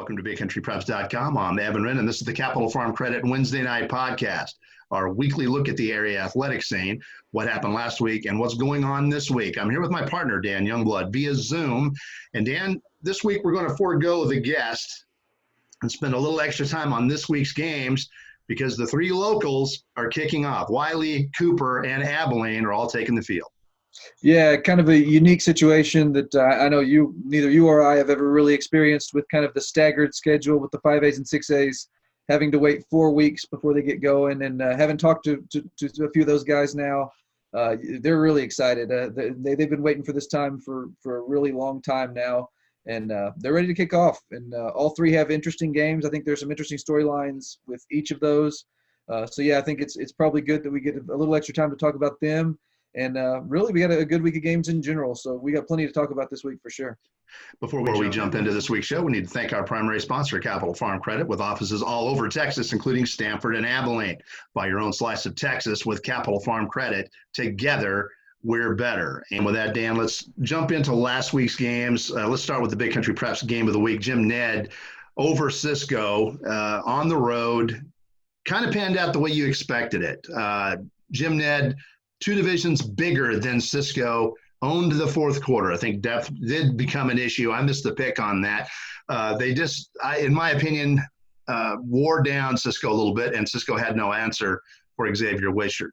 welcome to BigCountryPreps.com. I'm Evan Wren, and this is the Capital Farm Credit Wednesday night podcast, our weekly look at the area athletic scene, what happened last week, and what's going on this week. I'm here with my partner, Dan Youngblood, via Zoom. And Dan, this week we're going to forego the guest and spend a little extra time on this week's games because the three locals are kicking off. Wiley, Cooper, and Abilene are all taking the field. Yeah, kind of a unique situation that I know neither you or I have ever really experienced, with kind of the staggered schedule with the 5As and 6As having to wait 4 weeks before they get going. And having talked to a few of those guys now, they're really excited. They've been waiting for this time for a really long time now, and they're ready to kick off. And all three have interesting games. I think there's some interesting storylines with each of those. So, yeah, I think it's probably good that we get a little extra time to talk about them. And really, we got a good week of games in general, so we got plenty to talk about this week for sure. Before we jump into this week's show, we need to thank our primary sponsor, Capital Farm Credit, with offices all over Texas, including Stanford and Abilene. Buy your own slice of Texas with Capital Farm Credit. Together, we're better. And with that, Dan, let's jump into last week's games. Let's start with the Big Country Preps game of the week. Jim Ned over Cisco on the road. Kind of panned out the way you expected it. Jim Ned, 2 divisions bigger than Cisco, owned the fourth quarter. I think depth did become an issue. I missed the pick on that. They just, in my opinion, wore down Cisco a little bit, and Cisco had no answer for Xavier Wishart.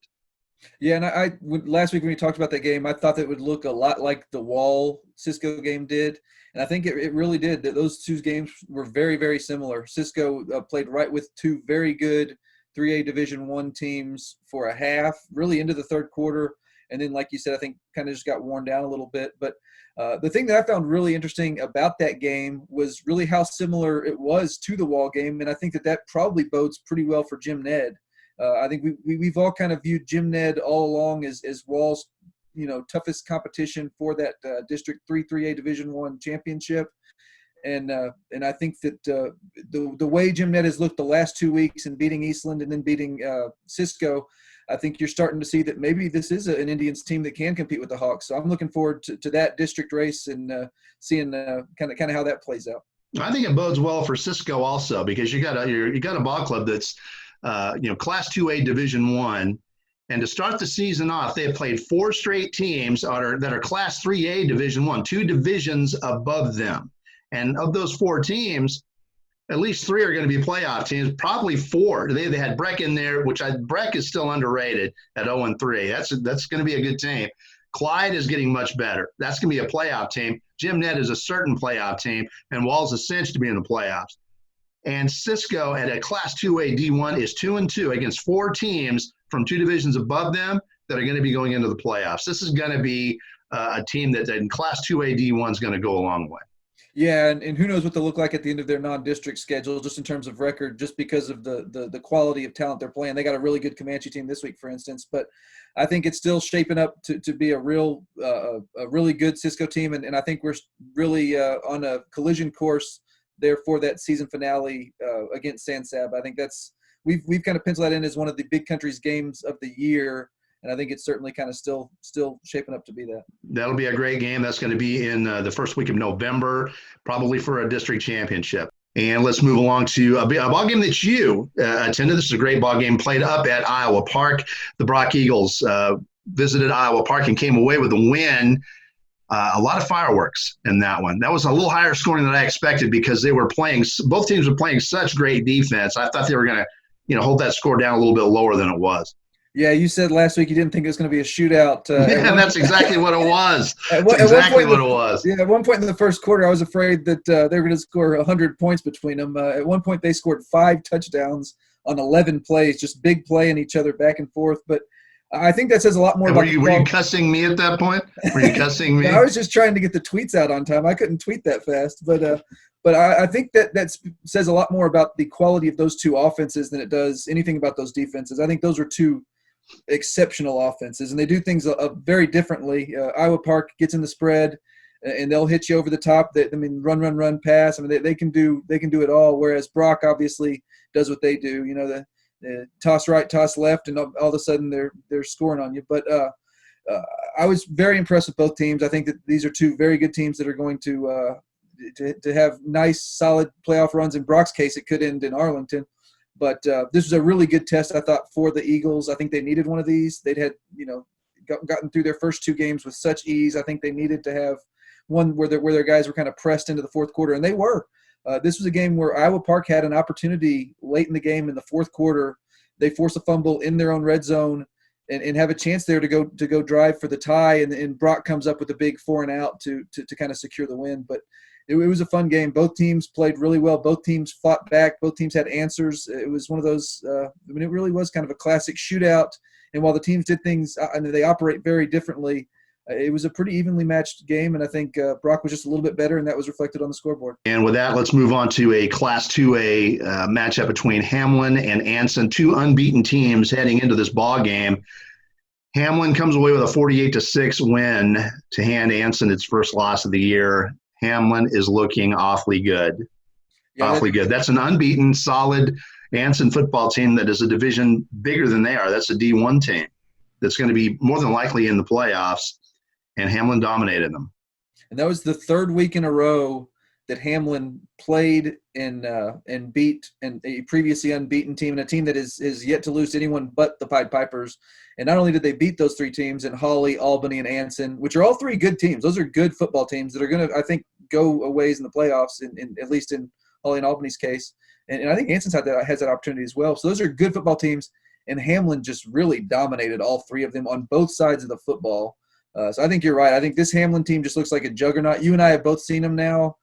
Yeah, and last week when we talked about that game, I thought that would look a lot like the Wall Cisco game did, and I think it really did. Those 2 games were very, very similar. Cisco played right with 2 very good 3A Division I teams for a half, really into the third quarter. And then, like you said, I think kind of just got worn down a little bit. But the thing that I found really interesting about that game was really how similar it was to the Wall game. And I think that probably bodes pretty well for Jim Ned. I think we've all kind of viewed Jim Ned all along as Wall's, toughest competition for that District 3A Division I championship. And I think that the way Jim Ned has looked the last 2 weeks and beating Eastland and then beating Cisco, I think you're starting to see that maybe this is an Indians team that can compete with the Hawks. So I'm looking forward to that district race and seeing kind of how that plays out. I think it bodes well for Cisco also, because you got a ball club that's Class 2A Division I. And to start the season off, they have played 4 straight teams that are Class 3A Division I, 2 divisions above them. And of those 4 teams, at least 3 are going to be playoff teams, probably 4. They had Breck in there, which Breck is still underrated at 0-3. That's going to be a good team. Clyde is getting much better. That's going to be a playoff team. Jim Ned is a certain playoff team, and Wall's a cinch to be in the playoffs. And Cisco at a Class 2A D1 is 2-2 against 4 teams from 2 divisions above them that are going to be going into the playoffs. This is going to be a team that in Class 2A D1 is going to go a long way. Yeah, and who knows what they'll look like at the end of their non-district schedule, just in terms of record, just because of the quality of talent they're playing. They got a really good Comanche team this week, for instance, but I think it's still shaping up to be a really good Cisco team, and I think we're really on a collision course there for that season finale against Saba. I think we've kind of penciled that in as one of the Big Country's games of the year. And I think it's certainly kind of still shaping up to be that. That'll be a great game. That's going to be in the first week of November, probably for a district championship. And let's move along to a ball game that you attended. This is a great ball game played up at Iowa Park. The Brock Eagles visited Iowa Park and came away with a win. A lot of fireworks in that one. That was a little higher scoring than I expected because both teams were playing such great defense. I thought they were going to hold that score down a little bit lower than it was. Yeah, you said last week you didn't think it was going to be a shootout. Yeah, that's exactly what it was. Exactly what it was. Yeah, at one point in the first quarter, I was afraid that they were going to score 100 points between them. At one point, they scored 5 touchdowns on 11 plays, just big playing each other back and forth. But I think that says a lot more about were you cussing me at that point? Were you cussing me? I was just trying to get the tweets out on time. I couldn't tweet that fast. But I think that says a lot more about the quality of those 2 offenses than it does anything about those defenses. I think those are 2 exceptional offenses, and they do things very differently. Iowa Park gets in the spread, and they'll hit you over the top. Run, pass. I mean, they can do it all. Whereas Brock obviously does what they do. The toss right, toss left, and all of a sudden they're scoring on you. But I was very impressed with both teams. I think that these are 2 very good teams that are going to to have nice, solid playoff runs. In Brock's case, it could end in Arlington. But this was a really good test, I thought, for the Eagles. I think they needed one of these. They'd had, gotten through their first 2 games with such ease. I think they needed to have one where their guys were kind of pressed into the fourth quarter, and they were. This was a game where Iowa Park had an opportunity late in the game in the fourth quarter. They force a fumble in their own red zone and have a chance there to go drive for the tie, and Brock comes up with a big 4-and-out to kind of secure the win. But it was a fun game. Both teams played really well. Both teams fought back. Both teams had answers. It was one of those it really was kind of a classic shootout. And while the teams did things and they operate very differently, it was a pretty evenly matched game, and I think Brock was just a little bit better, and that was reflected on the scoreboard. And with that, let's move on to a Class 2A matchup between Hamlin and Anson, 2 unbeaten teams heading into this ball game. Hamlin comes away with a 48-6 win to hand Anson its first loss of the year. Hamlin is looking awfully good. Awfully good. That's an unbeaten, solid Anson football team that is a division bigger than they are. That's a D1 team that's going to be more than likely in the playoffs, and Hamlin dominated them. And that was the 3rd week in a row that Hamlin played and beat a previously unbeaten team, and a team that is yet to lose to anyone but the Pied Pipers. And not only did they beat those 3 teams in Hawley, Albany, and Anson, which are all 3 good teams. Those are good football teams that are going to, I think, go a ways in the playoffs, in at least in Hawley and Albany's case. And I think Anson's has that opportunity as well. So those are good football teams, and Hamlin just really dominated all 3 of them on both sides of the football. So I think you're right. I think this Hamlin team just looks like a juggernaut. You and I have both seen them now.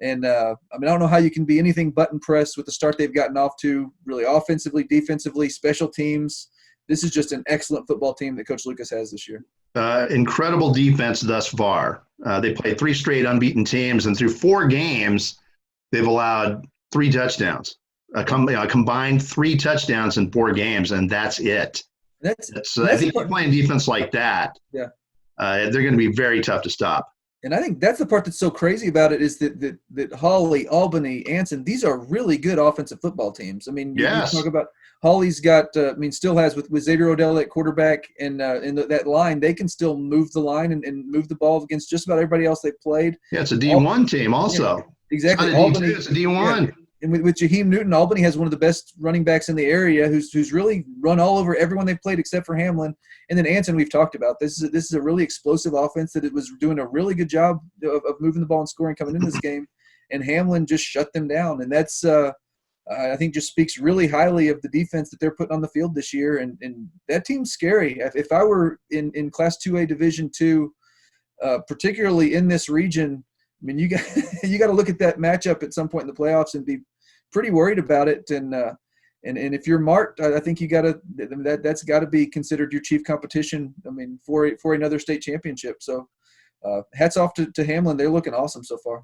And, I don't know how you can be anything but impressed with the start they've gotten off to, really offensively, defensively, special teams. This is just an excellent football team that Coach Lucas has this year. Incredible defense thus far. They played 3 straight unbeaten teams, and through 4 games, they've allowed 3 touchdowns. A combined 3 touchdowns in 4 games, and that's it. That's I think playing defense like that, they're going to be very tough to stop. And I think that's the part that's so crazy about it is that Hawley, Albany, Anson, these are really good offensive football teams. I mean, you talk about Hawley's got, still has with Xavier Odell at quarterback and in that line, they can still move the line and move the ball against just about everybody else they've played. Yeah, it's a D1 team also. Yeah, exactly. It's Albany, it's a D1. Yeah. And with Jaheim Newton, Albany has one of the best running backs in the area who's really run all over everyone they've played except for Hamlin. And then Anson, we've talked about. This is a really explosive offense that it was doing a really good job of moving the ball and scoring coming into this game. And Hamlin just shut them down. And that's, I think, just speaks really highly of the defense that they're putting on the field this year. And that team's scary. If I were in Class 2A Division II, particularly in this region, I mean, you got to look at that matchup at some point in the playoffs and be pretty worried about it. And if you're Mart, I think that's got to be considered your chief competition. I mean, for another state championship. So, hats off to Hamlin. They're looking awesome so far.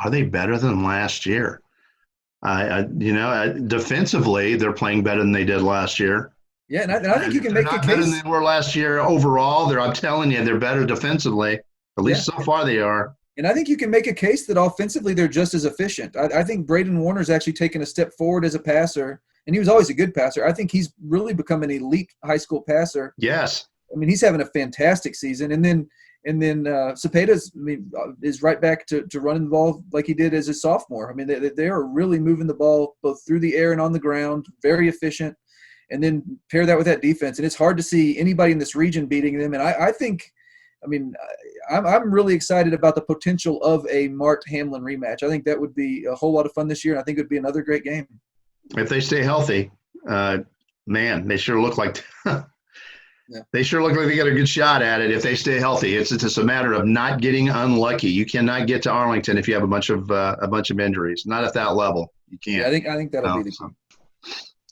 Are they better than last year? Defensively, they're playing better than they did last year. Yeah, and I think you can make a case. Better than they were last year overall. I'm telling you, they're better defensively. At least so far they are. And I think you can make a case that offensively they're just as efficient. I think Braden Warner's actually taken a step forward as a passer, and he was always a good passer. I think he's really become an elite high school passer. Yes. I mean, he's having a fantastic season. And then Cepeda's, is right back to running the ball like he did as a sophomore. I mean, they are really moving the ball both through the air and on the ground, very efficient. And then pair that with that defense, and it's hard to see anybody in this region beating them. And I think – I'm really excited about the potential of a Mart-Hamlin rematch. I think that would be a whole lot of fun this year, and I think it would be another great game. If they stay healthy, they sure look like they sure look like they got a good shot at it if they stay healthy. It's just a matter of not getting unlucky. You cannot get to Arlington if you have a bunch of injuries. Not at that level. You can't. Yeah, I think that'll be the key.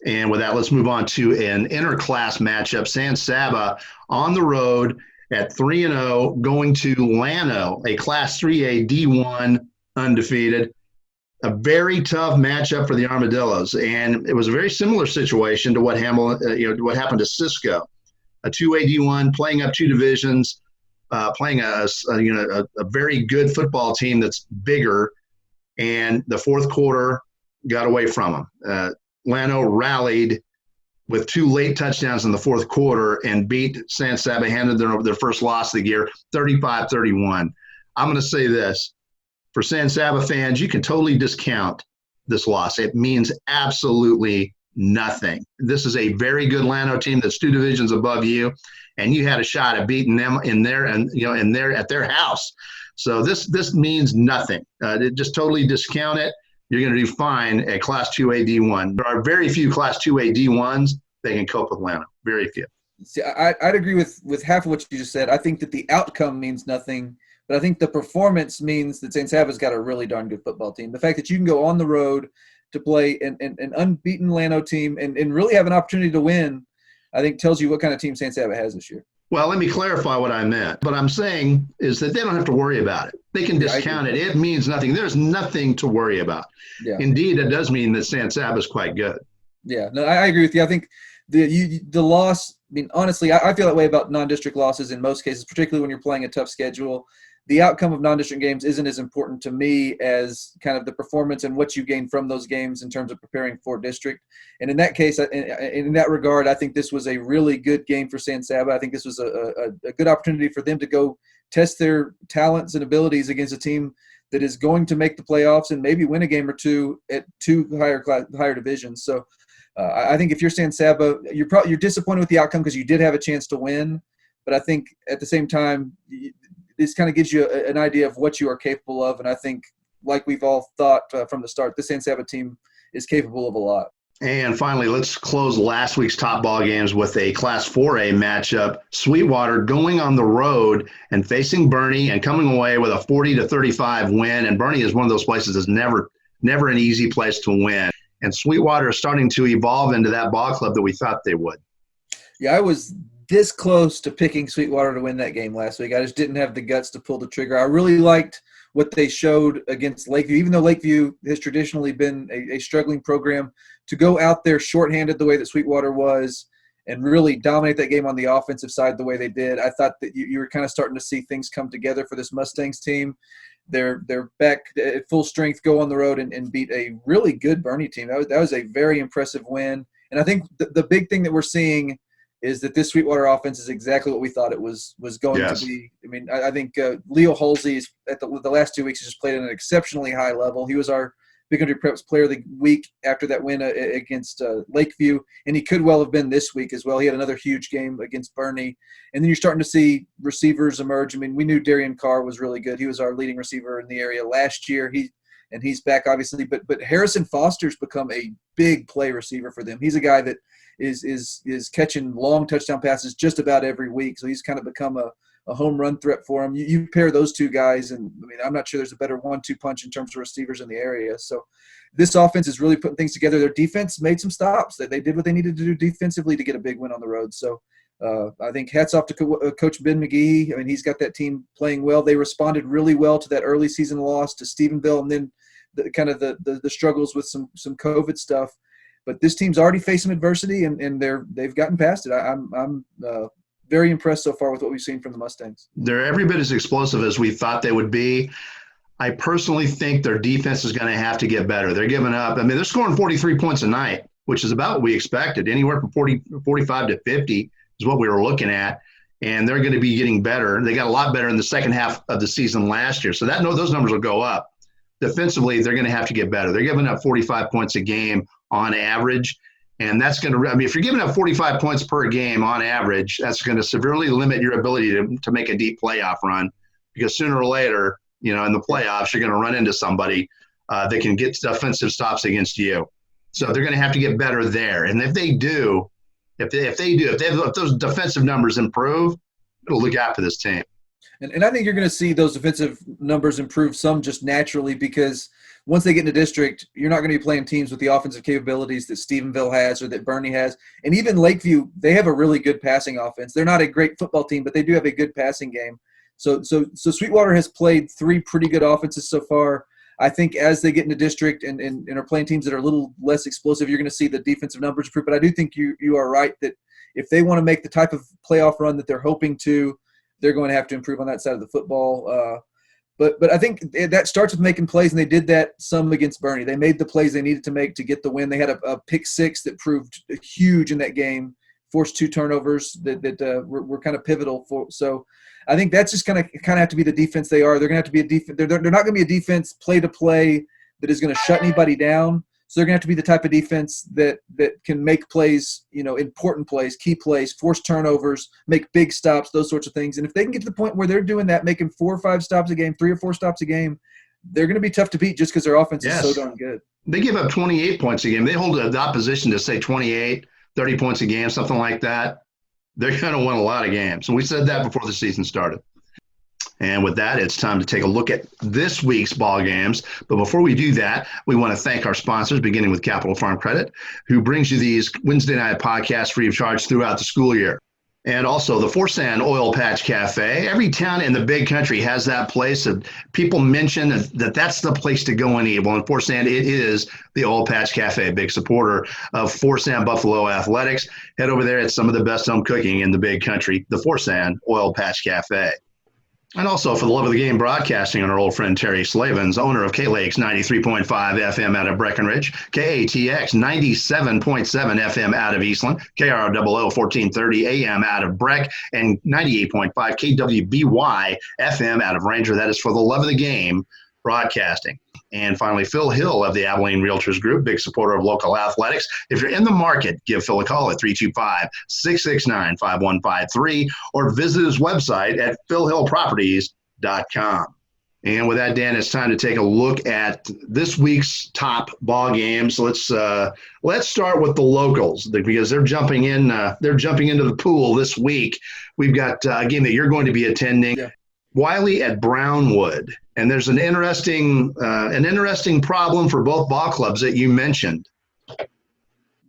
And with that, let's move on to an interclass matchup. Saba on the road at 3-0, going to Llano, a Class 3A D1 undefeated. A very tough matchup for the Armadillos, and it was a very similar situation to what what happened to Cisco, a 2A D1 playing up 2 divisions, playing a very good football team that's bigger, and the fourth quarter got away from them. Llano rallied with 2 late touchdowns in the fourth quarter and beat Saba, handed their first loss of the year, 35-31. I'm going to say this. for San Saba fans, you can totally discount this loss. It means absolutely nothing. This is a very good Llano team that's 2 divisions above you, and you had a shot at beating them in there and at their house. So this means nothing. Just totally discount it. You're going to do fine at Class 2A D1. There are very few Class 2A D1s that can cope with Llano. Very few. See, I'd agree with half of what you just said. I think that the outcome means nothing, but I think the performance means that San Saba's got a really darn good football team. The fact that you can go on the road to play an unbeaten Llano team and really have an opportunity to win, I think tells you what kind of team San Saba has this year. Well, let me clarify what I meant. What I'm saying is that they don't have to worry about it. They can discount it. It means nothing. There's nothing to worry about. Yeah. Indeed, it does mean that San Saba is quite good. Yeah, no, I agree with you. I think the loss, I mean, honestly, I feel that way about non-district losses in most cases, particularly when you're playing a tough schedule. The outcome of non-district games isn't as important to me as kind of the performance and what you gain from those games in terms of preparing for district. And in that case, in that regard, I think this was a really good game for San Saba. I think this was a good opportunity for them to go test their talents and abilities against a team that is going to make the playoffs and maybe win a game or two at 2 higher divisions. So I think if you're San Saba, you're disappointed with the outcome because you did have a chance to win. But I think at the same time, this kind of gives you an idea of what you are capable of. And I think, like we've all thought from the start, the San Saba team is capable of a lot. And finally, let's close last week's top ball games with a Class 4A matchup. Sweetwater going on the road and facing Bernie and coming away with a 40-35 win. And Bernie is one of those places that's never an easy place to win. And Sweetwater is starting to evolve into that ball club that we thought they would. Yeah, I was this close to picking Sweetwater to win that game last week. I just didn't have the guts to pull the trigger. I really liked what they showed against Lakeview, even though Lakeview has traditionally been a struggling program, to go out there shorthanded the way that Sweetwater was and really dominate that game on the offensive side the way they did. I thought that you were kind of starting to see things come together for this Mustangs team. They're back at full strength, go on the road and beat a really good Bernie team. That was a very impressive win. And I think the big thing that we're seeing is that this Sweetwater offense is exactly what we thought it was going to be. I mean, I think Leo Halsey is at the last 2 weeks has just played at an exceptionally high level. He was our Big Country Preps Player of the Week after that win against Lakeview, and he could well have been this week as well. He had another huge game against Bernie. And then you're starting to see receivers emerge. I mean, we knew Darian Carr was really good. He was our leading receiver in the area last year. He's back, obviously. But Harrison Foster's become a big play receiver for them. He's a guy that is catching long touchdown passes just about every week. So he's kind of become a home run threat for him. You pair those two guys, and I mean, I'm not sure there's a better 1-2 punch in terms of receivers in the area. So this offense is really putting things together. Their defense made some stops. They did what they needed to do defensively to get a big win on the road. So I think hats off to Coach Ben McGee. I mean, he's got that team playing well. They responded really well to that early season loss to Stephenville, and then the struggles with some COVID stuff. But this team's already faced some adversity, and they've gotten past it. I'm very impressed so far with what we've seen from the Mustangs. They're every bit as explosive as we thought they would be. I personally think their defense is going to have to get better. They're giving up. I mean, they're scoring 43 points a night, which is about what we expected. Anywhere from 45 to 50 is what we were looking at, and they're going to be getting better. They got a lot better in the second half of the season last year, so those numbers will go up. Defensively, they're going to have to get better. They're giving up 45 points a game on average, and that's going to – I mean, if you're giving up 45 points per game on average, that's going to severely limit your ability to make a deep playoff run, because sooner or later, in the playoffs, you're going to run into somebody that can get offensive stops against you. So they're going to have to get better there. And if those defensive numbers improve, it'll look out for this team. And I think you're going to see those defensive numbers improve some just naturally, because once they get into district, you're not going to be playing teams with the offensive capabilities that Stephenville has or that Bernie has. And even Lakeview, they have a really good passing offense. They're not a great football team, but they do have a good passing game. So Sweetwater has played 3 pretty good offenses so far. I think as they get into district and are playing teams that are a little less explosive, you're going to see the defensive numbers improve. But I do think you are right that if they want to make the type of playoff run that they're hoping to, they're going to have to improve on that side of the football. But I think that starts with making plays, and they did that some against Bernie. They made the plays they needed to make to get the win. They had a pick 6 that proved huge in that game, forced 2 turnovers that were kind of pivotal for. So I think that's just going to kind of have to be the defense they are. They're going to have to be a defense. They're not going to be a defense play to play that is going to shut anybody down. So they're going to have to be the type of defense that can make plays, important plays, key plays, force turnovers, make big stops, those sorts of things. And if they can get to the point where they're doing that, making 4 or 5 stops a game, 3 or 4 stops a game, they're going to be tough to beat just because their offense is so darn good. They give up 28 points a game. They hold the opposition to, say, 28, 30 points a game, something like that. They're going to win a lot of games. And we said that before the season started. And with that, it's time to take a look at this week's ball games. But before we do that, we want to thank our sponsors, beginning with Capital Farm Credit, who brings you these Wednesday night podcasts free of charge throughout the school year. And also the Forsan Oil Patch Cafe. Every town in the big country has that place. And people mention that that's the place to go and eat. Well, in Forsan, it is the Oil Patch Cafe, big supporter of Forsan Buffalo Athletics. Head over there. It's some of the best home cooking in the big country, the Forsan Oil Patch Cafe. And also, for the love of the game, broadcasting on our old friend Terry Slavens, owner of K-Lakes 93.5 FM out of Breckenridge, KATX 97.7 FM out of Eastland, KROO 1430 AM out of Breck, and 98.5 KWBY FM out of Ranger. That is for the love of the game, broadcasting. And finally, Phil Hill of the Abilene Realtors Group, big supporter of local athletics. If you're in the market, give Phil a call at 325-669-5153 or visit his website at philhillproperties.com. And with that, Dan, it's time to take a look at this week's top ball games. Let's start with the locals because they're jumping in. They're jumping into the pool this week. We've got a game that you're going to be attending. Yeah. Wiley at Brownwood, and there's an interesting problem for both ball clubs that you mentioned.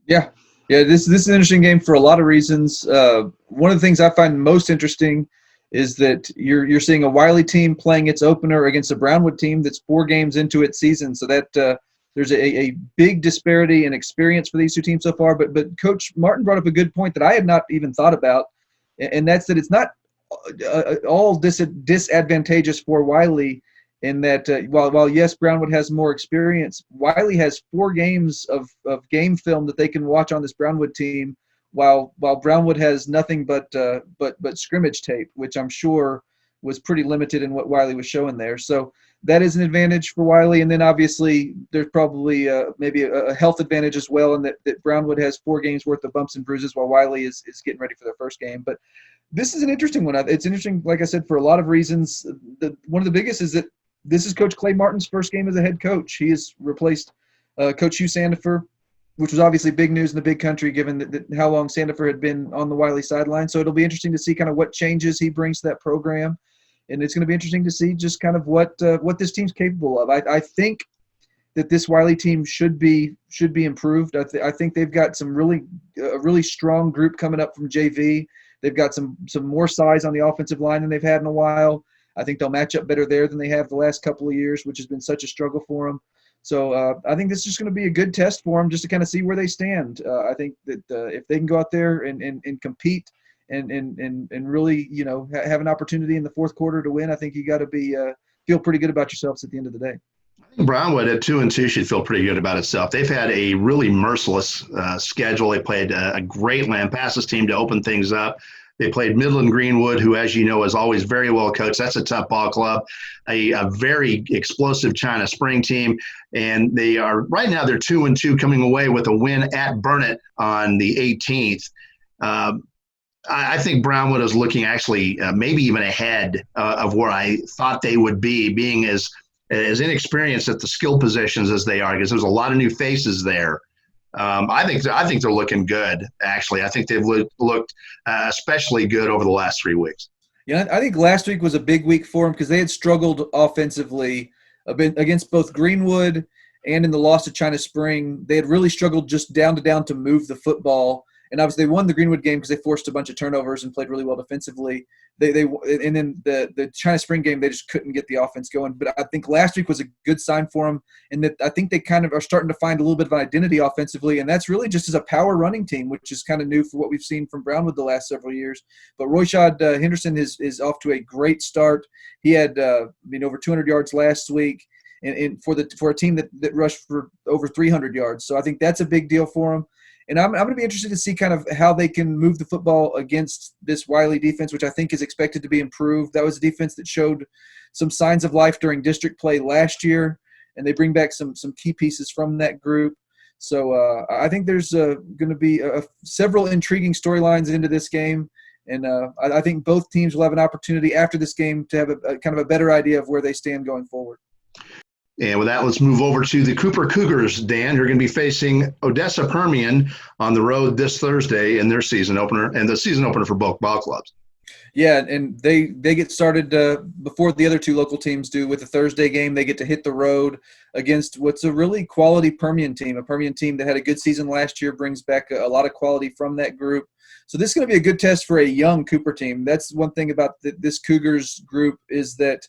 Yeah. This is an interesting game for a lot of reasons. One of the things I find most interesting is that you're seeing a Wiley team playing its opener against a Brownwood team that's 4 games into its season. So that there's a big disparity in experience for these two teams so far. But Coach Martin brought up a good point that I had not even thought about, and that's that it's not all disadvantageous for Wiley in that while yes, Brownwood has more experience, Wiley has 4 games of game film that they can watch on this Brownwood team, while Brownwood has nothing but scrimmage tape, which I'm sure was pretty limited in what Wiley was showing there. So that is an advantage for Wiley. And then obviously there's probably maybe a health advantage as well, in that Brownwood has 4 games worth of bumps and bruises while Wiley is getting ready for their first game. But this is an interesting one. It's interesting, like I said, for a lot of reasons. One of the biggest is that this is Coach Clay Martin's first game as a head coach. He has replaced Coach Hugh Sandifer, which was obviously big news in the big country given that how long Sandifer had been on the Wiley sideline. So it'll be interesting to see kind of what changes he brings to that program. And it's going to be interesting to see just kind of what this team's capable of. I think that this Wiley team should be improved. I think they've got a really strong group coming up from JV. They've got some more size on the offensive line than they've had in a while. I think they'll match up better there than they have the last couple of years, which has been such a struggle for them. So I think this is just going to be a good test for them just to kind of see where they stand. I think that if they can go out there and compete and really, have an opportunity in the fourth quarter to win, I think you got to feel pretty good about yourselves at the end of the day. Brownwood at 2-2 should feel pretty good about itself. They've had a really merciless schedule. They played a great Lampasas team to open things up. They played Midland Greenwood, who, as you know, is always very well coached. That's a tough ball club. A very explosive China Spring team. And they are right now they're 2-2, coming away with a win at Burnett on the 18th. I think Brownwood is looking actually maybe even ahead of where I thought they would be, being as inexperienced at the skill positions as they are, because there's a lot of new faces there. I think they're looking good, actually. I think they've looked especially good over the last 3 weeks. Yeah, I think last week was a big week for them because they had struggled offensively a bit against both Greenwood and in the loss to China Spring. They had really struggled just down to move the football. And obviously they won the Greenwood game because they forced a bunch of turnovers and played really well defensively. And then the China Spring game, they just couldn't get the offense going. But I think last week was a good sign for them, and that I think they kind of are starting to find a little bit of an identity offensively, and that's really just as a power running team, which is kind of new for what we've seen from Brownwood the last several years. But Royshad Henderson is off to a great start. He had over 200 yards last week, and for a team that rushed for over 300 yards. So I think that's a big deal for him. And I'm going to be interested to see kind of how they can move the football against this Wiley defense, which I think is expected to be improved. That was a defense that showed some signs of life during district play last year, and they bring back some key pieces from that group. So I think there's going to be several intriguing storylines into this game. And I think both teams will have an opportunity after this game to have a kind of a better idea of where they stand going forward. And with that, let's move over to the Cooper Cougars, Dan, who are going to be facing Odessa Permian on the road this Thursday in their season opener, and the season opener for both ball clubs. Yeah, and they get started before the other two local teams do with the Thursday game. They get to hit the road against what's a really quality Permian team, a Permian team that had a good season last year, brings back a lot of quality from that group. So this is going to be a good test for a young Cooper team. That's one thing about this Cougars group is that,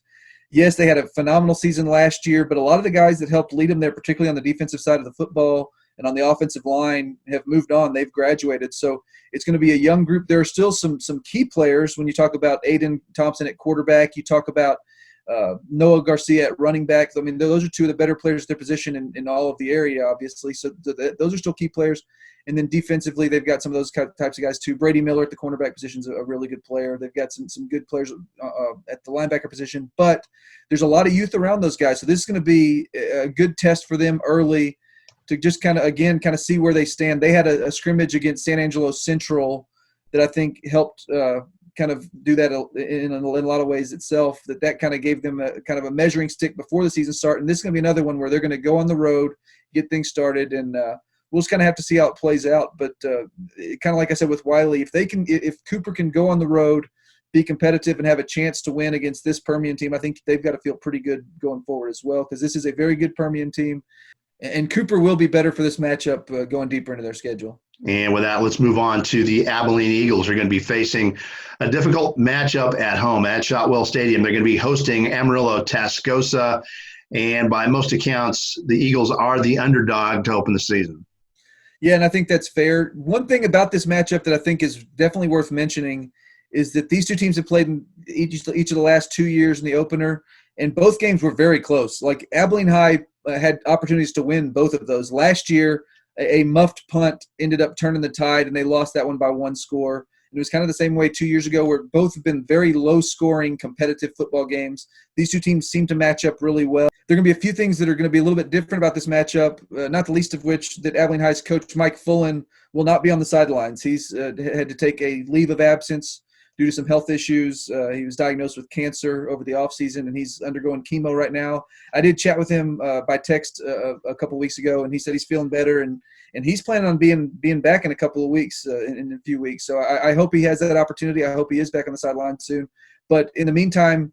yes, they had a phenomenal season last year, but a lot of the guys that helped lead them there, particularly on the defensive side of the football and on the offensive line, have moved on. They've graduated. So it's going to be a young group. There are still some key players when you talk about Aiden Thompson at quarterback. You talk about Noah Garcia at running back. I mean, those are two of the better players at their position in all of the area, obviously. So those are still key players. And then defensively, they've got some of those types of guys too. Brady Miller at the cornerback position is a really good player. They've got some good players at the linebacker position. But there's a lot of youth around those guys. So this is going to be a good test for them early to just kind of see where they stand. They had a scrimmage against San Angelo Central that I think helped kind of do that in a lot of ways itself, that kind of gave them a kind of a measuring stick before the season started. And this is going to be another one where they're going to go on the road, get things started, and we'll just kind of have to see how it plays out. But kind of like I said with Wiley, if Cooper can go on the road, be competitive, and have a chance to win against this Permian team, I think they've got to feel pretty good going forward as well, because this is a very good Permian team. And Cooper will be better for this matchup going deeper into their schedule. And with that, let's move on to the Abilene Eagles. They're going to be facing a difficult matchup at home at Shotwell Stadium. They're going to be hosting Amarillo Tascosa. And by most accounts, the Eagles are the underdog to open the season. Yeah, and I think that's fair. One thing about this matchup that I think is definitely worth mentioning is that these two teams have played in each of the last 2 years in the opener, and both games were very close. Like Abilene High had opportunities to win both of those. Last year, a muffed punt ended up turning the tide, and they lost that one by one score. And it was kind of the same way 2 years ago, where both have been very low-scoring, competitive football games. These two teams seem to match up really well. There are going to be a few things that are going to be a little bit different about this matchup, not the least of which that Abilene High's coach Mike Fullen will not be on the sidelines. He's had to take a leave of absence due to some health issues. He was diagnosed with cancer over the offseason, and he's undergoing chemo right now. I did chat with him by text a couple weeks ago, and he said he's feeling better, and he's planning on being back in a couple of weeks, in a few weeks. So I hope he has that opportunity. I hope he is back on the sideline soon. But in the meantime,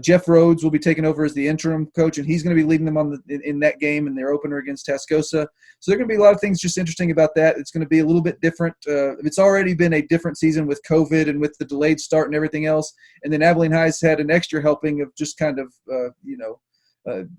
Jeff Rhodes will be taking over as the interim coach, and he's going to be leading them in that game in their opener against Tascosa. So there are going to be a lot of things just interesting about that. It's going to be a little bit different. It's already been a different season with COVID and with the delayed start and everything else. And then Abilene High's had an extra helping of just kind of, of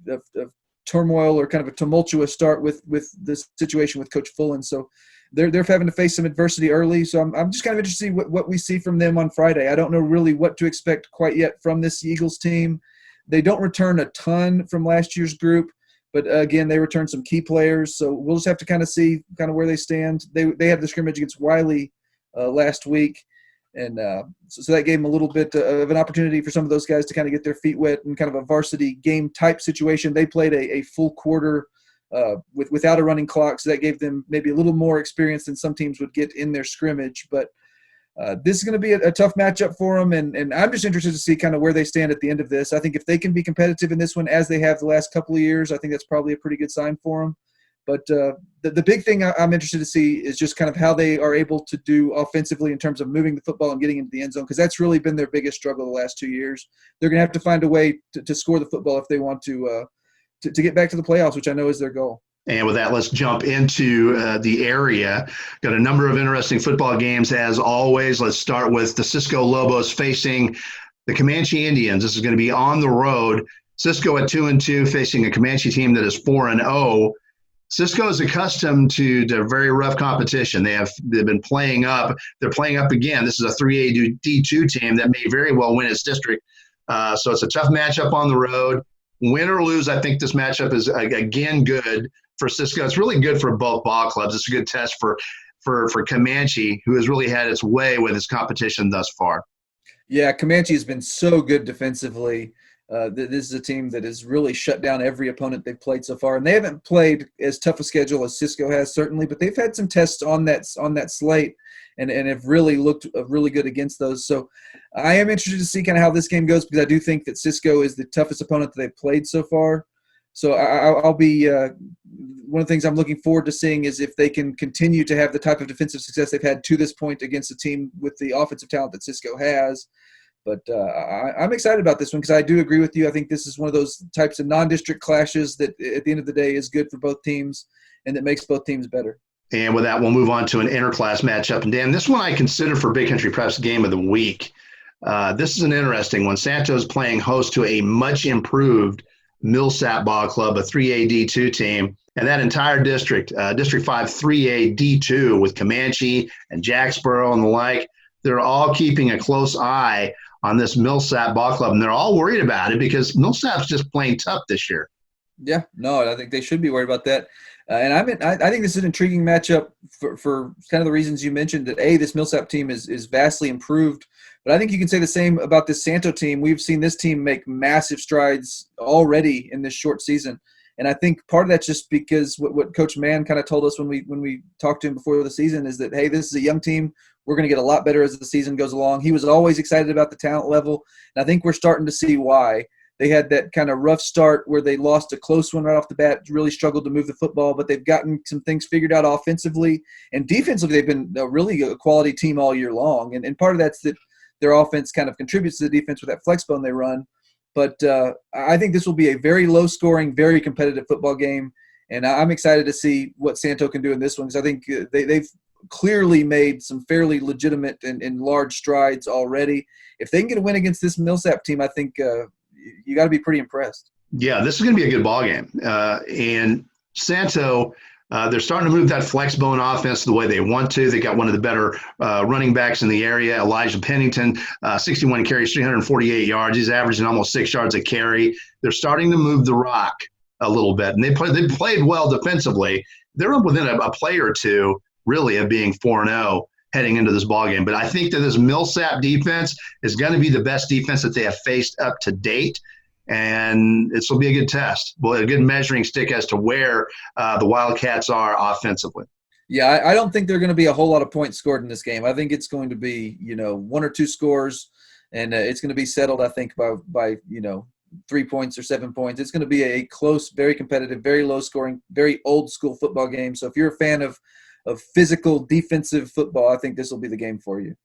turmoil or kind of a tumultuous start with this situation with Coach Fullen. So they're having to face some adversity early. So I'm just kind of interested to see what we see from them on Friday. I don't know really what to expect quite yet from this Eagles team. They don't return a ton from last year's group, but again, they return some key players. So we'll just have to kind of see kind of where they stand. They had the scrimmage against Wiley last week. And so that gave them a little bit of an opportunity for some of those guys to kind of get their feet wet in kind of a varsity game type situation. They played a full quarter without a running clock, so that gave them maybe a little more experience than some teams would get in their scrimmage. But this is going to be a tough matchup for them, and I'm just interested to see kind of where they stand at the end of this. I think if they can be competitive in this one as they have the last couple of years, I think that's probably a pretty good sign for them. But the big thing I'm interested to see is just kind of how they are able to do offensively in terms of moving the football and getting into the end zone, because that's really been their biggest struggle the last 2 years. They're going to have to find a way to score the football if they want to get back to the playoffs, which I know is their goal. And with that, let's jump into the area. Got a number of interesting football games as always. Let's start with the Cisco Lobos facing the Comanche Indians. This is going to be on the road. Cisco at 2-2 facing a Comanche team that is 4-0. Cisco is accustomed to very rough competition. They've been playing up. They're playing up again. This is a 3A D2 team that may very well win its district. So it's a tough matchup on the road. Win or lose, I think this matchup is, again, good for Cisco. It's really good for both ball clubs. It's a good test for for Comanche, who has really had its way with his competition thus far. Yeah, Comanche has been so good defensively. This is a team that has really shut down every opponent they've played so far, and they haven't played as tough a schedule as Cisco has, certainly, but they've had some tests on that slate, and have really looked really good against those. So I am interested to see kind of how this game goes, because I do think that Cisco is the toughest opponent that they've played so far. So I'll be one of the things I'm looking forward to seeing is if they can continue to have the type of defensive success they've had to this point against a team with the offensive talent that Cisco has. But I'm excited about this one, because I do agree with you. I think this is one of those types of non-district clashes that at the end of the day is good for both teams and that makes both teams better. And with that, we'll move on to an interclass matchup. And Dan, this one I consider for Big Country Prep's game of the week. This is an interesting one. Santo is playing host to a much improved Millsap Ball Club, a 3A D2 team. And that entire district, District 5 3A D2 with Comanche and Jacksboro and the like, they're all keeping a close eye on this Millsap Ball Club. And they're all worried about it because Millsap's just playing tough this year. Yeah, no, I think they should be worried about that. And I think this is an intriguing matchup for kind of the reasons you mentioned, that, A, this Millsap team is vastly improved. But I think you can say the same about this Santo team. We've seen this team make massive strides already in this short season. And I think part of that's just because what Coach Mann kind of told us when we talked to him before the season is that, hey, this is a young team. We're going to get a lot better as the season goes along. He was always excited about the talent level. And I think we're starting to see why. They had that kind of rough start where they lost a close one right off the bat, really struggled to move the football, but they've gotten some things figured out offensively. And defensively, they've been really a quality team all year long. And part of that's that their offense kind of contributes to the defense with that flex bone they run. But I think this will be a very low-scoring, very competitive football game. And I'm excited to see what Santo can do in this one, because I think they've clearly made some fairly legitimate and large strides already. If they can get a win against this Millsap team, I think you got to be pretty impressed. Yeah, this is going to be a good ball game. And Santo, they're starting to move that flex bone offense the way they want to. They got one of the better running backs in the area, Elijah Pennington, 61 carries, 348 yards. He's averaging almost 6 yards a carry. They're starting to move the rock a little bit, and they played well defensively. They're up within a play or two, really, of being 4-0 heading into this ballgame. But I think that this Millsap defense is going to be the best defense that they have faced up to date. And this will be a good test, a good measuring stick as to where the Wildcats are offensively. Yeah, I don't think there are going to be a whole lot of points scored in this game. I think it's going to be, 1 or 2 scores, and it's going to be settled, I think, by 3 points or 7 points. It's going to be a close, very competitive, very low-scoring, very old-school football game. So if you're a fan of physical defensive football, I think this will be the game for you.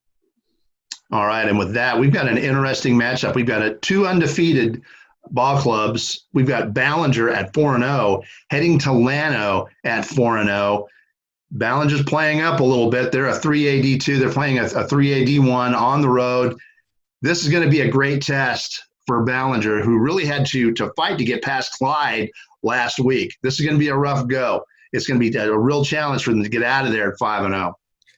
All right, and with that, we've got an interesting matchup. We've got 2 undefeated ball clubs. We've got Ballinger at 4-0, heading to Llano at 4-0. Ballinger's playing up a little bit. They're a 3A D2. They're playing a 3A D1 on the road. This is going to be a great test for Ballinger, who really had to fight to get past Clyde last week. This is going to be a rough go. It's going to be a real challenge for them to get out of there at 5-0.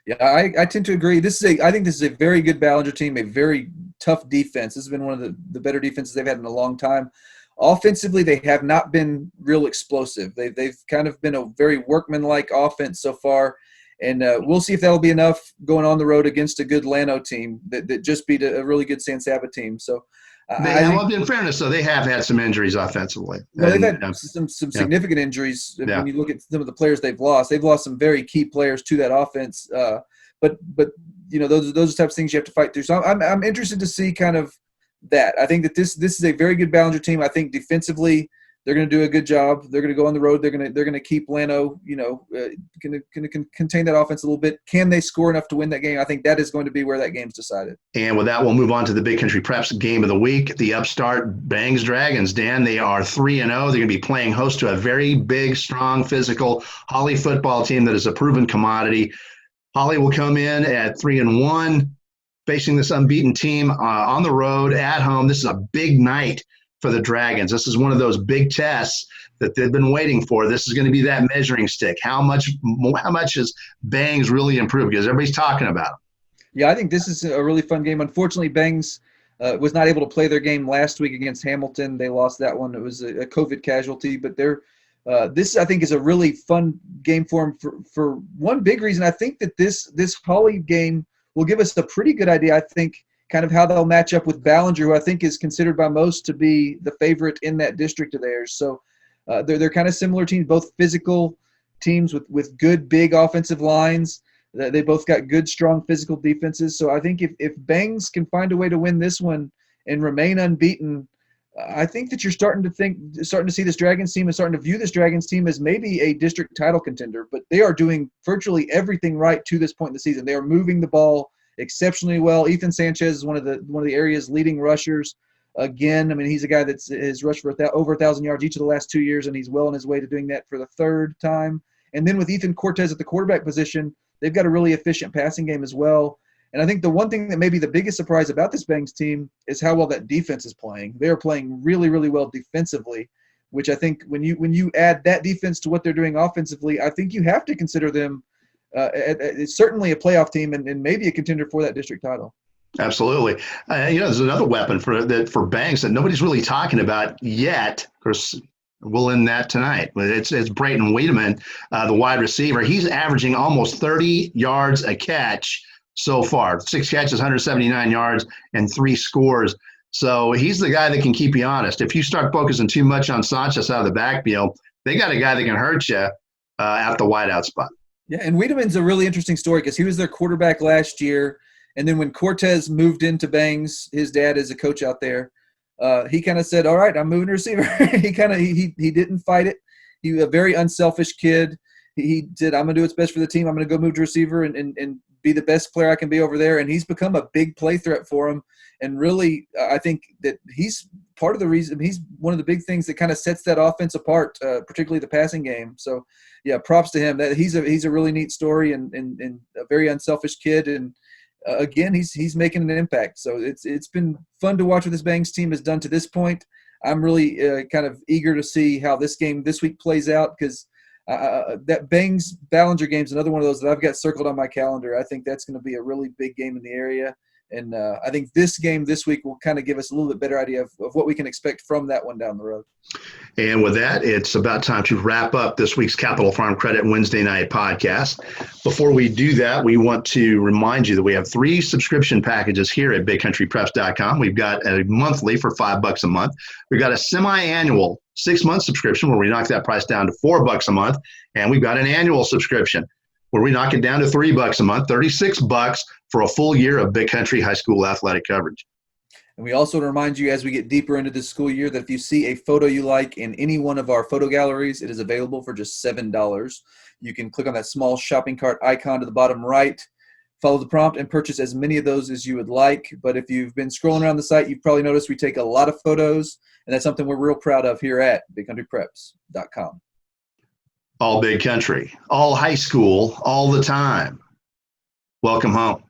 Yeah, I tend to agree. I think this is a very good Ballinger team, a very tough defense. This has been one of the better defenses they've had in a long time. Offensively, they have not been real explosive. They've kind of been a very workmanlike offense so far, and we'll see if that'll be enough going on the road against a good Llano team that just beat a really good San Saba team. So in fairness, though, they have had some injuries offensively. No, they've had some significant injuries. Yeah. When you look at some of the players they've lost some very key players to that offense. But those are the types of things you have to fight through. So I'm interested to see kind of that. I think that this is a very good Ballinger team. I think defensively they're going to do a good job. They're going to go on the road. They're going to keep Llano, going to contain that offense a little bit. Can they score enough to win that game? I think that is going to be where that game's decided. And with that, we'll move on to the Big Country Preps game of the week. The upstart Bangs Dragons. Dan, they are 3-0. They're going to be playing host to a very big, strong, physical Holly football team that is a proven commodity. Holly will come in at 3-1, facing this unbeaten team on the road at home. This is a big night for the Dragons. This is one of those big tests that they've been waiting for. This is going to be that measuring stick. How much has Bangs really improved? Because everybody's talking about them. Yeah, I think this is a really fun game. Unfortunately, Bangs was not able to play their game last week against Hamilton. They lost that one. It was a COVID casualty, but they're This, I think, is a really fun game for him for one big reason. I think that this Holly game will give us a pretty good idea, I think, kind of how they'll match up with Ballinger, who I think is considered by most to be the favorite in that district of theirs. So they're kind of similar teams, both physical teams with good, big offensive lines. They both got good, strong physical defenses. So I think if Bangs can find a way to win this one and remain unbeaten, I think that you're starting to see this Dragons team and starting to view this Dragons team as maybe a district title contender. But they are doing virtually everything right to this point in the season. They are moving the ball exceptionally well. Ethan Sanchez is one of the area's leading rushers. Again, I mean, he's a guy that has rushed for over 1,000 yards each of the last 2 years, and he's well on his way to doing that for the third time. And then with Ethan Cortez at the quarterback position, they've got a really efficient passing game as well. And I think the one thing that may be the biggest surprise about this Bangs team is how well that defense is playing. They are playing really, really well defensively, which I think when you add that defense to what they're doing offensively, I think you have to consider them certainly a playoff team and maybe a contender for that district title. Absolutely. There's another weapon for Bangs that nobody's really talking about yet. Of course, we'll end that tonight. It's Brayton Wiedemann, the wide receiver. He's averaging almost 30 yards a catch so far. 6 catches, 179 yards, and 3 scores. So he's the guy that can keep you honest. If you start focusing too much on Sanchez out of the backfield, they got a guy that can hurt you at the wideout spot. Yeah, and Wiedemann's a really interesting story because he was their quarterback last year. And then when Cortez moved into Bangs, his dad is a coach out there, he kind of said, all right, I'm moving to receiver. he didn't fight it. He was a very unselfish kid. He said, I'm going to do what's best for the team. I'm going to go move to receiver and be the best player I can be over there. And he's become a big play threat for him. And really, I think that he's part of the reason. He's one of the big things that kind of sets that offense apart, particularly the passing game. So, yeah, props to him. That he's a really neat story and a very unselfish kid. And again, he's making an impact. So it's been fun to watch what this Bangs team has done to this point. I'm really kind of eager to see how this game this week plays out because that Bangs Ballinger game is another one of those that I've got circled on my calendar. I think that's going to be a really big game in the area. And I think this game this week will kind of give us a little bit better idea of what we can expect from that one down the road. And with that, it's about time to wrap up this week's Capital Farm Credit Wednesday night podcast. Before we do that, we want to remind you that we have 3 subscription packages here at BigCountryPreps.com. We've got a monthly for $5 a month. We've got a semi-annual 6-month subscription where we knock that price down to $4 a month. And we've got an annual subscription where we knock it down to $3 a month, $36 for a full year of Big Country High School athletic coverage. And we also remind you as we get deeper into this school year that if you see a photo you like in any one of our photo galleries, it is available for just $7. You can click on that small shopping cart icon to the bottom right, follow the prompt, and purchase as many of those as you would like. But if you've been scrolling around the site, you've probably noticed we take a lot of photos, and that's something we're real proud of here at BigCountryPreps.com. All Big Country, all high school, all the time. Welcome home.